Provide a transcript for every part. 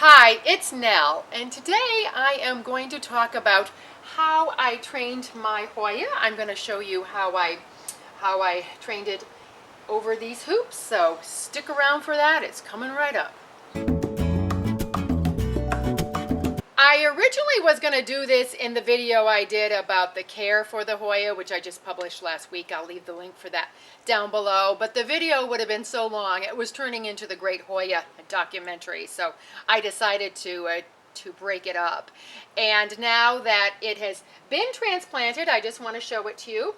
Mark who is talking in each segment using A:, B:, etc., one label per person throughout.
A: Hi, it's Nell, and today I am going to talk about how I trained my Hoya. I'm going to show you how I trained it over these hoops, so stick around for that. It's coming right up. I originally was going to do this in the video I did about the care for the Hoya, which I just published last week. I'll leave the link for that down below. But the video would have been so long, it was turning into the Great Hoya documentary. So I decided to break it up. And now that it has been transplanted, I just want to show it to you.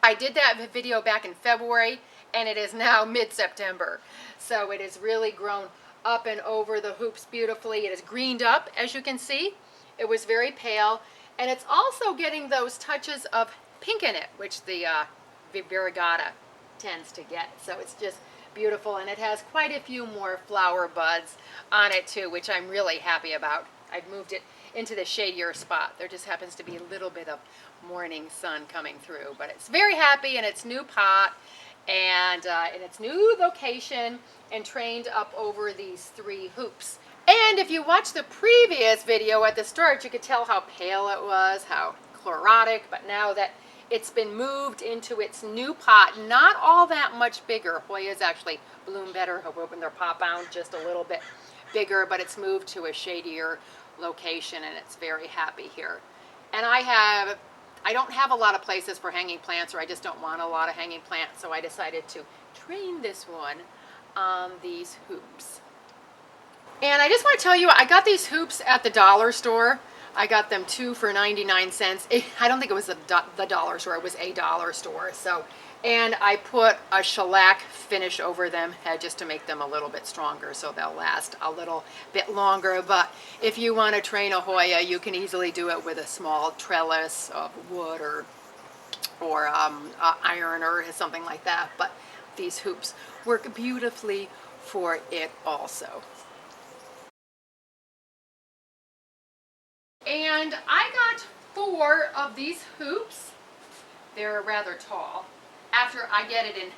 A: I did that video back in February, and it is now mid-September. So it has really grown up and over the hoops beautifully. It is greened up, as you can see. It was very pale, and it's also getting those touches of pink in it, which the variegata tends to get. So it's just beautiful, and it has quite a few more flower buds on it too, which I'm really happy about. I've moved it into the shadier spot. There just happens to be a little bit of morning sun coming through, but it's very happy in its new pot and in its new location, and trained up over these three hoops. And if you watch the previous video at the start, you could tell how pale it was, how chlorotic, but now that it's been moved into its new pot, not all that much bigger. Hoyas actually bloom better when they're pot bound, just a little bit bigger, but it's moved to a shadier location, and it's very happy here. And I don't have a lot of places for hanging plants, or I just don't want a lot of hanging plants, so I decided to train this one on these hoops. And I just want to tell you, I got these hoops at the dollar store. I got them 2 for 99 cents. I don't think it was the dollar store, it was a dollar store. So, and I put a shellac finish over them just to make them a little bit stronger, so they'll last a little bit longer. But if you want to train a Hoya, you can easily do it with a small trellis of wood or iron or something like that. But these hoops work beautifully for it also. And I got 4 of these hoops. They're rather tall. After I get it in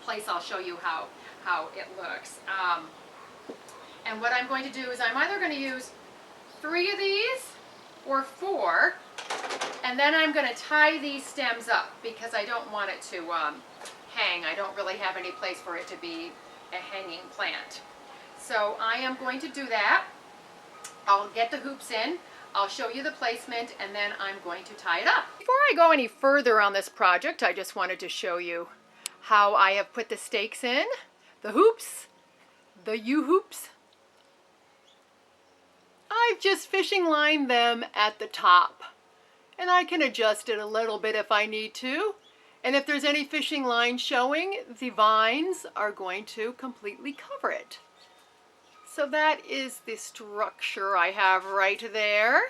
A: place, I'll show you how it looks. And what I'm going to do is I'm either going to use 3 of these or 4, and then I'm going to tie these stems up because I don't want it to hang. I don't really have any place for it to be a hanging plant. So I am going to do that. I'll get the hoops in. I'll show you the placement, and then I'm going to tie it up. Before I go any further on this project, I just wanted to show you how I have put the stakes in, the hoops, the U-hoops. I've just fishing lined them at the top, and I can adjust it a little bit if I need to. And if there's any fishing line showing, the vines are going to completely cover it. So that is the structure I have right there.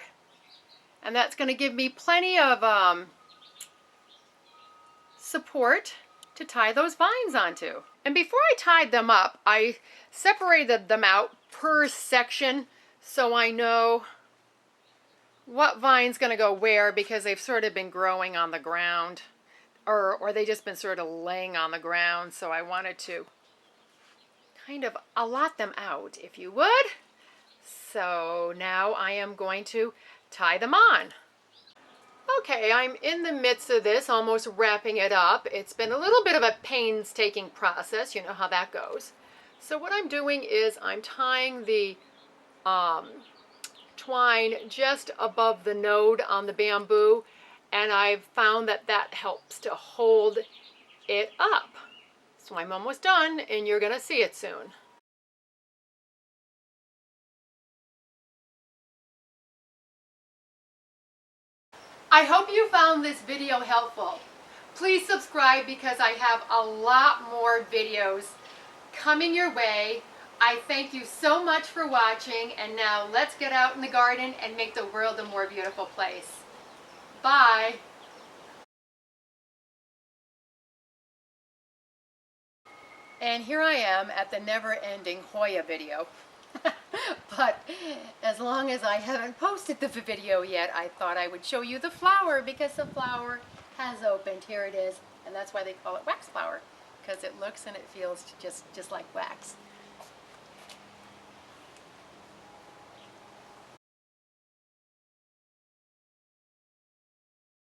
A: And that's going to give me plenty of support to tie those vines onto. And before I tied them up, I separated them out per section so I know what vine's going to go where, because they've sort of been growing on the ground, or they just been sort of laying on the ground. So I wanted to kind of allot them out, if you would. So now I am going to tie them on. Okay, I'm in the midst of this, almost wrapping it up. It's been a little bit of a painstaking process, you know how that goes. So what I'm doing is I'm tying the twine just above the node on the bamboo, and I've found that that helps to hold it up. So I'm almost done, and you're going to see it soon. I hope you found this video helpful. Please subscribe because I have a lot more videos coming your way. I thank you so much for watching, and now let's get out in the garden and make the world a more beautiful place. Bye. And here I am at the never-ending Hoya video. But as long as I haven't posted the video yet, I thought I would show you the flower, because the flower has opened. Here it is, and that's why they call it wax flower, because it looks and it feels just like wax.